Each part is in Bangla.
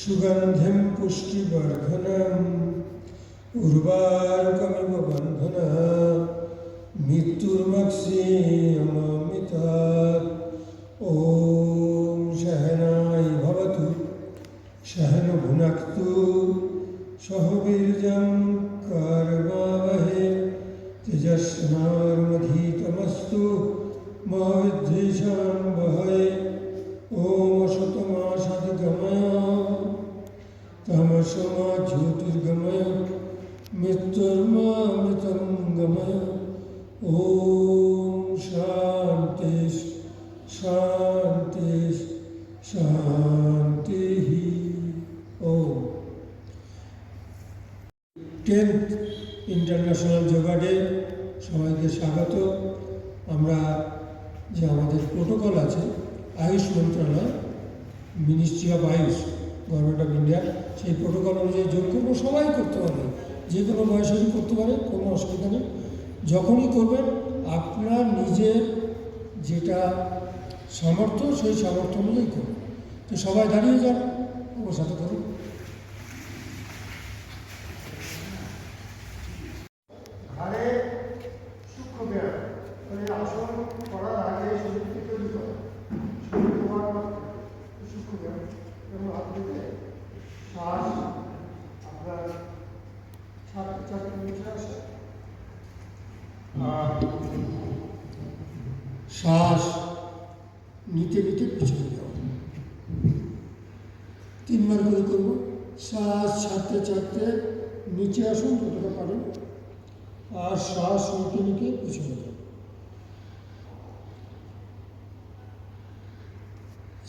सुगंधिं पुष्टिवर्धनम् उर्वारुकमिव बन्धनः मृत्युर्मक्षीयमामृतात्। ॐ सहनाय भवतु सहनो भुनक्तु सह वीर्यं कर्वावहै तेजस्विनावधीतमस्तु मा विद्विषावहै। ॐ असतो मा सद्गमय तमसो मा ज्योतिर्गमय मृत्युर्मामृतं गमय। ॐ शान्ति शान्ति शान्ति। ओम 10th ইন্টারন্যাশনাল যোগা ডে সবাইকে স্বাগত। আমরা যে আমাদের প্রোটোকল আছে আয়ুষ মন্ত্রণালয় ministry of Ayush government of India, সেই প্রোটোকল অনুযায়ী যোগ করবো। সবাই করতে পারবে, যে কোনো বয়সেরই করতে পারে, কোনো অসুবিধা নেই। যখনই করবেন আপনার নিজের যেটা সামর্থ্য সেই সামর্থ্য অনুযায়ী করুন। তো সবাই দাঁড়িয়ে যান, ওর সাথে করুন। ঘাড়ে সূক্ষ্ম ব্যায়াম মানে আসন করার আগে শরীরকে তৈরি করা, শরীর তোমার সূক্ষ্ম ব্যায়াম এবং আপনি শ্বাস আপনার ছাড়তে ছাড়তে নিচে আসে, শ্বাস নিতে নিতে পিছনে যাওয়া। 3 বার করে করবো। শ্বাস ছাড়তে ছাড়তে নিচে আসুন যতটা পারেন, আর শ্বাস নিতে নিতে পিছনে যান।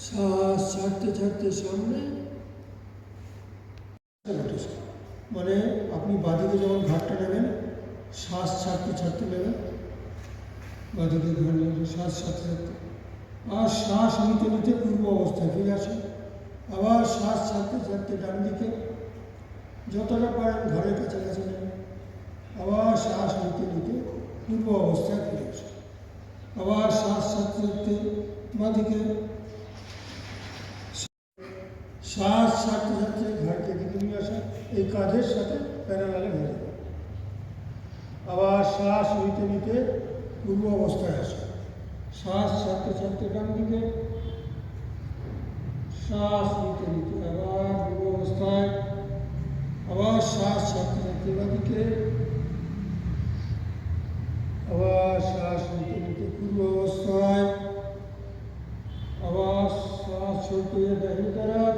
শ্বাস ছাড়তে ছাড়তে সামনে, মানে আপনি বাঁদিকে যখন ঘাটটা নেবেন শ্বাস ছাড়তে ছাড়তে নেবেন, বাঁদিকে ঘাট নেবেন শ্বাস ছাড়তে ছাড়তে, আর শ্বাস নিতে নিতে পূর্ব অবস্থায় ফিরে আসে। আবার শ্বাস ছাড়তে ছাড়তে ডান দিকে যতটা পারেন ঘরের কাছাকাছি নেবেন, আবার শ্বাস নিতে নিতে পূর্ব অবস্থায় ফিরে আসে। আবার শ্বাস ছাড়তে ছাড়তে বাঁদিকে, শ্বাস ছাড়তে ছাড়তে ঘাড়কে দিকে নিয়ে আসা, এই কাঁধের সাথে প্যারালালে হয়ে যাবে। আবার শ্বাস নিতে নিতে পূর্ব অবস্থায় আসা, শ্বাস ছাড়তে ছাড়তে ডান দিকে, শ্বাস নিতে নিতে আবার পূর্ব অবস্থায়, আবার শ্বাস ছাড়তে ছাড়তে বাঁদিকে, আবার শ্বাস নিতে নিতে পূর্ব অবস্থায়, আবার শ্বাস छोड़ते हुए दाहिनी तरफ,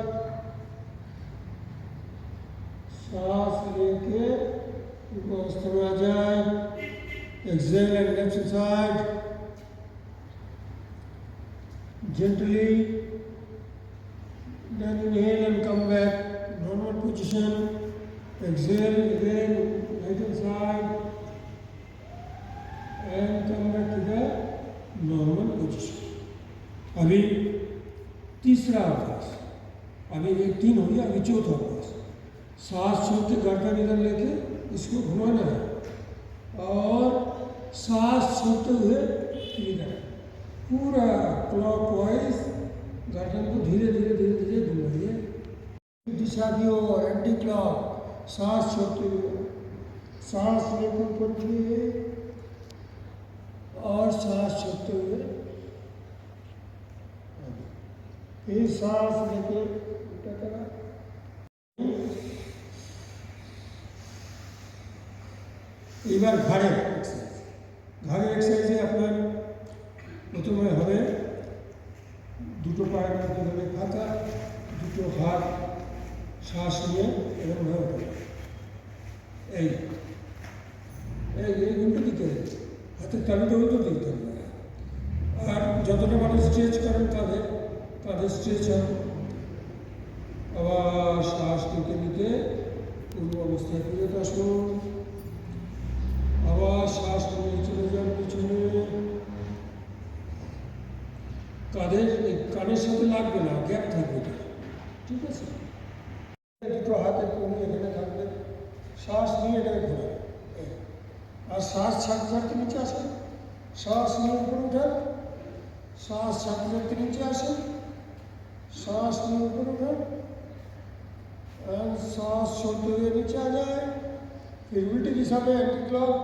सांस लेके पूर्व अवस्था में आ जाए। Exhale and left side gently, then inhale and come back normal position. Exhale again right hand side and come back to the normal position. अभी तीसरा अभ्यास, अभी ये 3 हो गया, अभी चौथा अभ्यास। सांस छोड़ते गर्दन इधर लेके इसको घुमाना है और सांस छोड़ते हुए इधर पूरा क्लॉकवाइज गर्दन को धीरे धीरे धीरे धीरे घुमाइए। दिशा की ओर एंटी क्लॉक, सांस छोड़ते हुए, सांस लेकर ऊपर किए और सांस छोड़ते हुए, फिर सांस लेके उल्टा करा। এবার ঘাড়ের এক্সারসাইজ। ঘাড়ের এক্সারসাইজে আপনার প্রথমে হবে দুটো পায়ের মধ্যে ধরে খাতা, দুটো হাত শ্বাস নিয়ে এরকম হয়ে ওঠে। এই এই এই উল্টো দিকে হাতের তালুটা উল্টো দিতে হবে। আর যতটা মানুষ স্ট্রেচ করেন তাদের স্ট্রেচ হয়। আবার শ্বাস নিতে নিতে পূর্ব অবস্থায় ফিরে আসুন। আবার শ্বাস নিয়ে চলে যান পিছনে। কানের সাথে লাগবে না, গ্যাপ থাকবে এটা, ঠিক আছে? দুটো হাতের কোণে এখানে থাকবে, শ্বাস নিয়ে এটাকে ঘোরান। আর শ্বাস ছাড়তে ছাড়তে নিচে আসেন, শ্বাস নিয়ে উপরে উঠান, শ্বাস ছাড়তে ছাড়তে নিচে আসেন, শ্বাস নিয়ে উপরে उठा एंड सांस छोड़ते हुए नीचे आ जाए। फिर उल्टी दिशा में एंटी क्लॉक,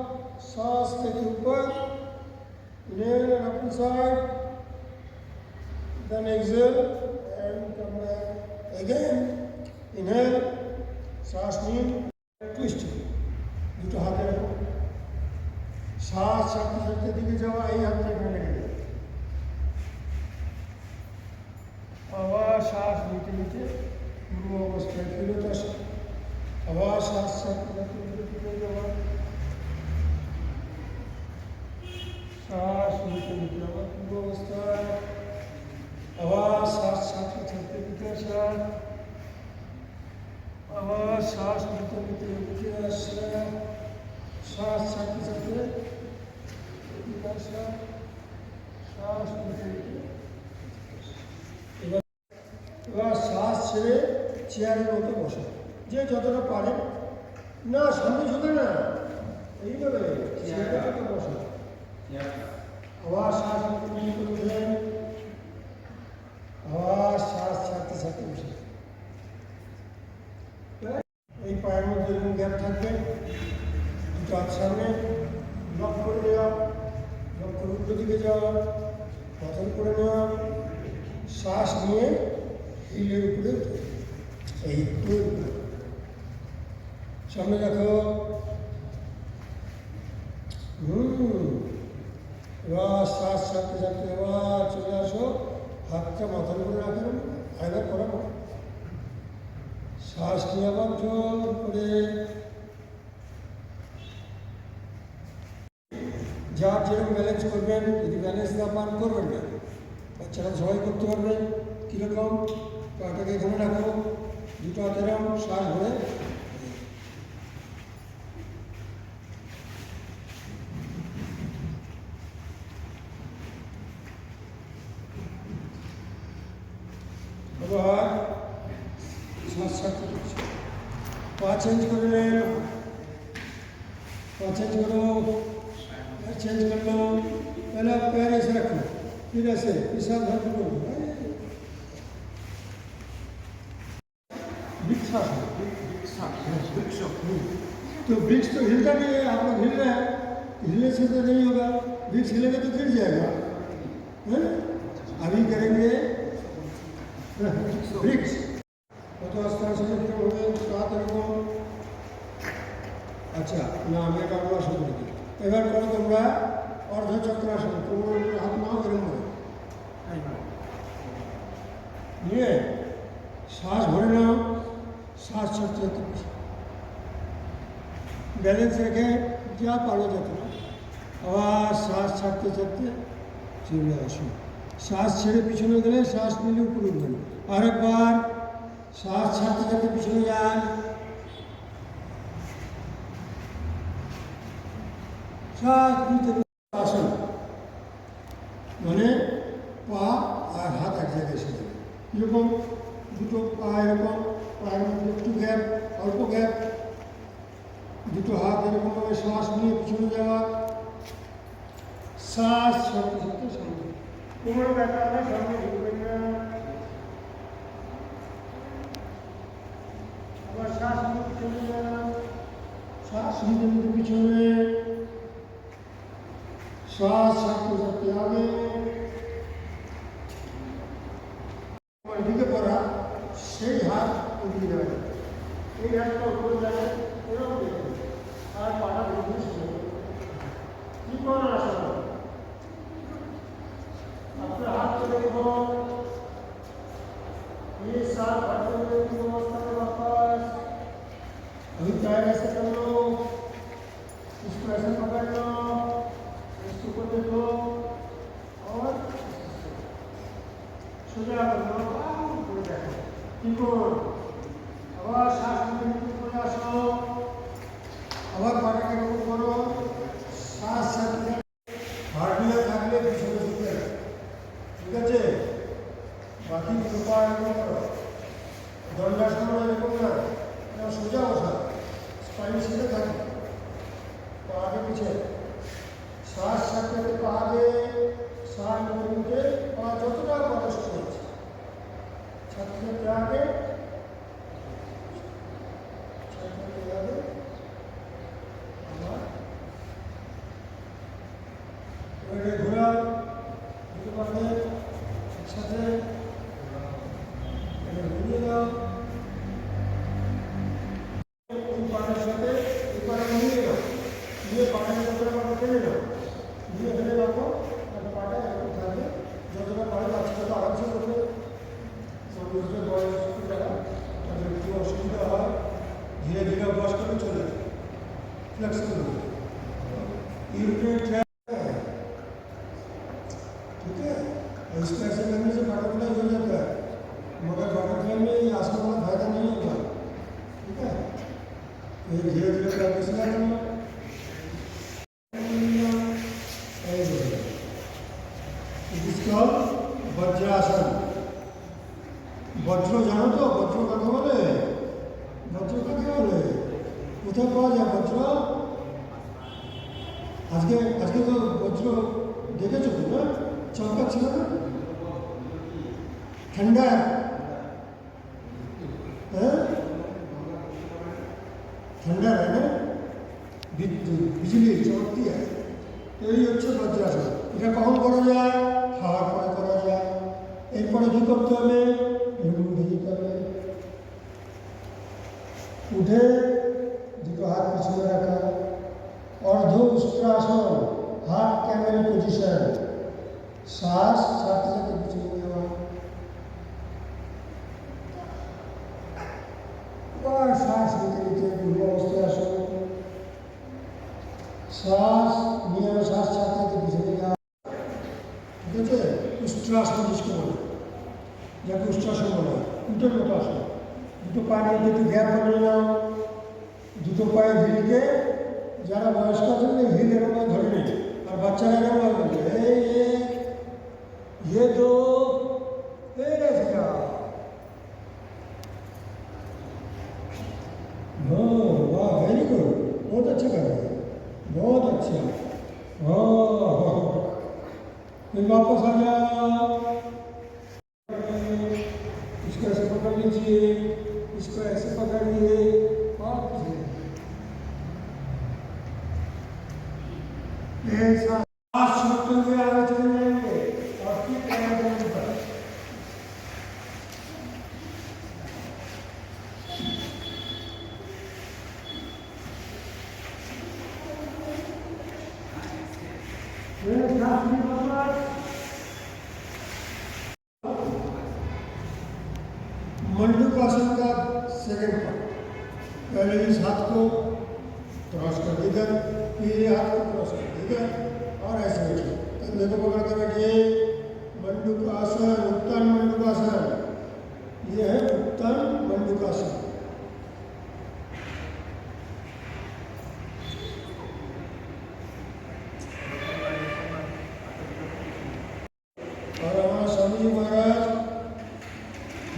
सांस के ऊपर, inhale and up inside, then exhale and come back again. Inhale, सांस নিয়ে twist, দুটো হাতে রাখো, শ্বাস ছাড়তে ছাড়তে দিকে যাওয়া, এই হাতটা এখানে রেখে দেবে। আবার শ্বাস নিতে নিতে পূর্ব অবস্থায় ফেরত আসে। আবার শ্বাস ছাড়তে ছাড়তে দিকে যাওয়া, শ্বাস নিতে নিতে আবার পূর্ব অবস্থায়, আবার শ্বাস ছাড়তে ছাড়তে দিকে আসা, আবার শ্বাস নিতে নিতে দিকে আসা, শ্বাস ছাড়তে ছাড়তে দিকে আসা, শ্বাস নিতে নিতে। এবার শ্বাস ছেড়ে চেয়ারের মতো বসে, যে যতটা পারে না, সামনে ঝুঁকে না, এইভাবে চেয়ারের মতো বসে। আবার শ্বাস নিয়ে উঠলেন, আবার শ্বাস ছাড়তে ছাড়তে বসে। এই পায়ের মধ্যে এরকম গ্যাপ থাকবে, দুটো হাত সামনে লক করে দেওয়া, লক করে উল্টো দিকে যাওয়া, পতন করে নেওয়া, শ্বাস নিয়ে হিলের উপরে এই সামনে দেখো। এবার শ্বাস ছাড়তে ছাড়তে এবার চলে আসো, হাতটা মাথার উপরে রাখেন, আয়না করাবো। শ্বাস নিয়ে আবার জোর করে, যার যেরকম ব্যালেন্স করবেন, যদি ব্যালেন্স না পান করবেন না। বাচ্চারা সবাই করতে পারবে। কীরকম? পাটাকে এখানে রাখো, দুটো হাতে রাখো, শ্বাস ধরে আবার শ্বাস ছাড়তে করছি। পা চেঞ্জ করে নেন, পা চেঞ্জ করো, চেঞ্জ করলো, पहले आप पैर ऐसे रखो, फिर ऐसे पेशाब धर करो। तो ब्रिक्स तो हिलता नहीं है, आप लोग हिल रहे हैं, हिलने से तो नहीं होगा, ब्रिक्स हिलेगा तो गिर जाएगा, है ना? अभी करेंगे ब्रिक्स, तो आस्था से हो गए, साथ रखो। अच्छा ना, मैं कामना शुरू कर दी। এবার করো তোমরা অর্ধচক্রাসন, তোমার হাত নাও এরকম নিয়ে শ্বাস ভরে নাও, শ্বাস ছাড়তে ছাড়তে ব্যালেন্স রেখে যা পারো যত না, আবার শ্বাস ছাড়তে ছাড়তে চলে আসুন। শ্বাস ছেড়ে পিছনে গেলে শ্বাস নিলে উপরে উঠবেন। আরেকবার শ্বাস ছাড়তে ছাড়তে পিছনে যান, শ্বাস নিতে আসুন, মানে পা আর হাত এক জায়গায় এসে যাবে। এরকম দুটো পা এরকম, পায়ের মধ্যে একটু গ্যাপ, অল্প গ্যাপ, দুটো হাত এরকমভাবে শ্বাস নিয়ে পিছনে যাওয়া, শ্বাস ছাড়তে ছাড়তে সামনে, কোমরে ব্যথা হলে সামনে ঢুকবেন না। আবার শ্বাস নিয়ে পিছনে যান, শ্বাস নিতে নিতে পিছনে, শ্বাস ছাড়তে ছাড়তে আগে। এদিকে পড়া, সেই হাত ওদিকে যাবে, এই হাতটা উপরে যাবে, এরকম দেখবে, আর পাটা দেখবে শুনে কি করার আশা। আপনার হাত দেখবো, साथ बढ़ते हुए की अवस्था में वापस। अभी पैर ऐसे कर लो, इसको ऐसे पकड़ लो, इसको देखो और सुझा कर लो, ठीक हो। अब सांस लेने की प्रयास हो, अब पानी के रूप करो, सांस चलते हार्डली থাকলে পিছনে ঝুঁকে, ঠিক আছে? বাকি উপায় করো, দণ্ডাসন এরকম না, সোজা বসা, স্পাইন सीधे থাকে, পা আগে পিছে, শ্বাস ছাড়তে পা আগে, শ্বাস নিতে পা যতটা কষ্ট হচ্ছে, ছাড়তে আগে, ছাড়তে আগে, আবার এবারে ঘোরা, দুটো পাশে একসাথে ঘুরিয়ে দাও, ওই পায়ের সাথে এই পায়ে ঘুরিয়ে দাও, দিয়ে পায়ের যতটা পাটা ফেলে দাও, দিয়ে ফেলে রাখো, আর পাটা এরকম থাকবে, যতটা পারে বাচ্চাটা তো আরামসে করবে, বুঝতে বয়স যারা তাদের একটু অসুবিধা হয়, ধীরে ধীরে অভ্যাস করে চলে যায়, ফ্লেক্সিবল ইউনিট। ठीक है, इसको ऐसे करने से बटरफ्लाई हो जाता है, मगर बटरफ्लाई में ये आसान वाला फायदा नहीं होता, ठीक है? ये धीरे धीरे प्रैक्टिस करना, इसका वज्रासन। वज्र जानो तो वज्र कथा बोले, वज्र कथा बोले কোথায় পাওয়া যায় বজ্র? আজকে আজকে তো বজ্র দেখেছো তো না, চমকাচ্ছিল না, ঠান্ডা, হ্যাঁ ঠান্ডা है ना, বিজলি চমকती है, এই হচ্ছে বজ্রাসন। এটা কখন করা যায়? খাওয়ার পরে করা যায়। এরপরে কী করতে হবে? উঠে যেতে হবে, উঠে দুটো হাত পিছনে রাখা, অর্ধ উষ্ট্রাসন, হাত ক্যামেল পজিশন, শ্বাস ছাড়তে ছাড়তে পিছনে নেওয়া, আবার শ্বাস নিতে নিতে পূর্ব অবস্থায় আসো, শ্বাস নিয়ে শ্বাস ছাড়তে ছাড়তে পিছনে যাওয়া, ঠিক আছে? উষ্ট্রাসন जिसको বলে, যাকে উষ্ট্রাসন বলা হয়, উটের মতো আসো, দুটো পায়ের মধ্যে একটু গ্যাপ বানিয়ে নাও, দুটো পায়ে হিলকে, যারা বয়স্ক আছেন হিল এরকম ধরে নেই, আর বাচ্চারা এরকম বলবে ये दो ऐसे का, वाह वेरी गुड, बहुत अच्छा कर रहे हैं, बहुत अच्छा, फिर वापस आ जाओ, इसको ऐसे पकड़ लीजिए, इसको ऐसे पकड़िए, वापस ऐसा छोड़ते हुए आगे चले जाएंगे और फिर पैर जमीन पर, मंडूकासन का सेकंड पार्ट, पहले इस हाथ को क्रॉस कर इधर, फिर ये हाथ को क्रॉस कर इधर, और ऐसे बैठिए, कंधे को पकड़ कर बैठिए, मंडूकासन, उत्तन मंडूकासन, ये है उत्तन मंडूकासन। और हमारा स्वामी जी महाराज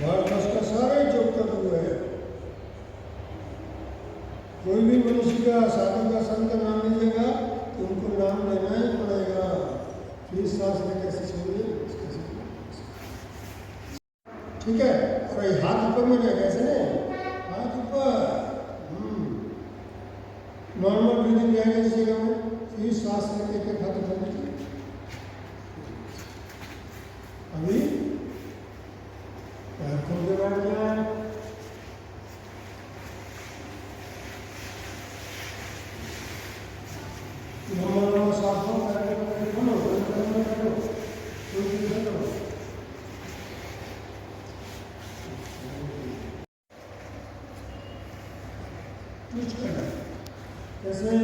भारतवर्ष का सारे योग कर हुए हैं, कोई भी मनुष्य का साधु का संत नाम लीजिएगा तो उनको नाम लेना ही पड़ेगा, फिर सांस लेकर कैसे छोड़िए, ठीक है? और ये हाथ ऊपर में जाएगा, ऐसे नहीं, हाथ ऊपर, नॉर्मल ब्रीदिंग जाएगा इस जगह में, फिर सांस लेकर एक एक हाथ ऊपर लीजिए, अभी पैर खोल के बैठ जाए, कैसे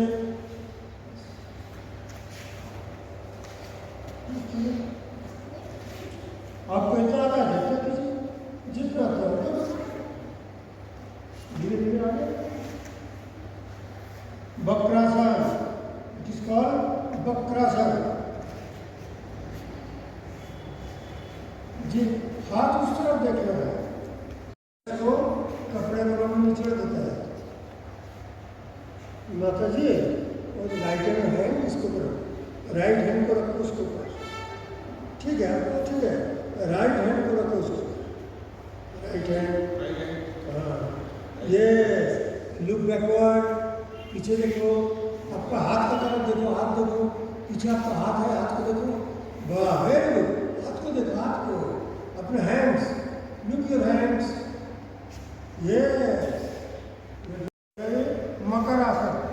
आपको इतना आता है क्या किसी जितना आता है धीरे धीरे आगे vakrasana it is called vakrasana जी हाथ उस तरफ देख रहा है तो कपड़े में निचोड़ देता है माता जी और राइट हैंड है इसको करो राइट हैंड को रखो उसके ऊपर ठीक है ठीक है राइट हैंड को रखो उसको राइट हैंड हाँ ये लुक बैकवर्ड पीछे देखो आपका हाथ की तरफ देखो हाथ देखो पीछे आपका हाथ है हाथ को देखो वाह वेरी गुड हाथ को देखो हाथ को अपने हैंड्स लुक योर हैंड्स ये मकर आसन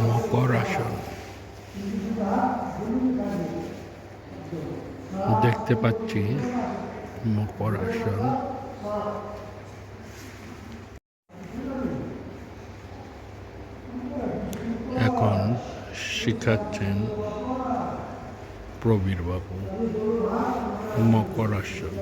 মকর আসন দেখতে পাচ্ছি মকর আসন এখন শিখাচ্ছেন প্রবীর বাবু মকর আসন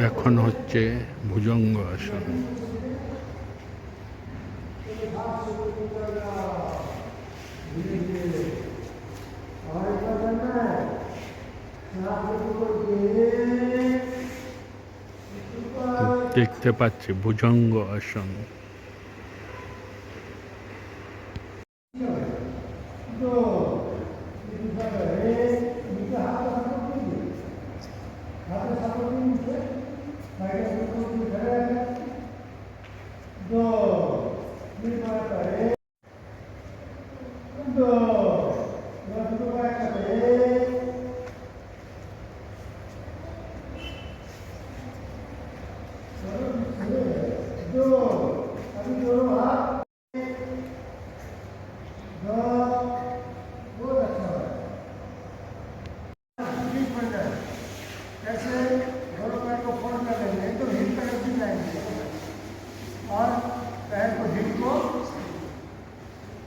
এখন হচ্ছে ভুজঙ্গ আসন দেখতে পাচ্ছি ভুজঙ্গ আসন और पैर को हिप को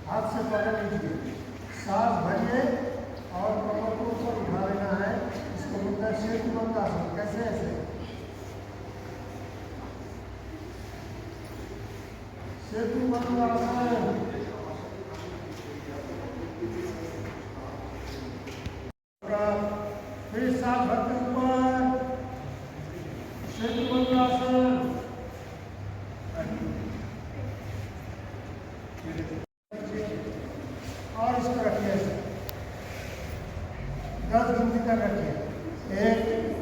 हाथ से पकड़ लीजिए सांस भरिए और कमर को ऊपर उठा लेना है इसको बोलते हैं सेतुबंध आसन कैसे ऐसे सेतुबंध आसन फिर सांस भरते ऊपर सेतुबंध आसन और इसको रखिए 10 गिनती तक रखिए 1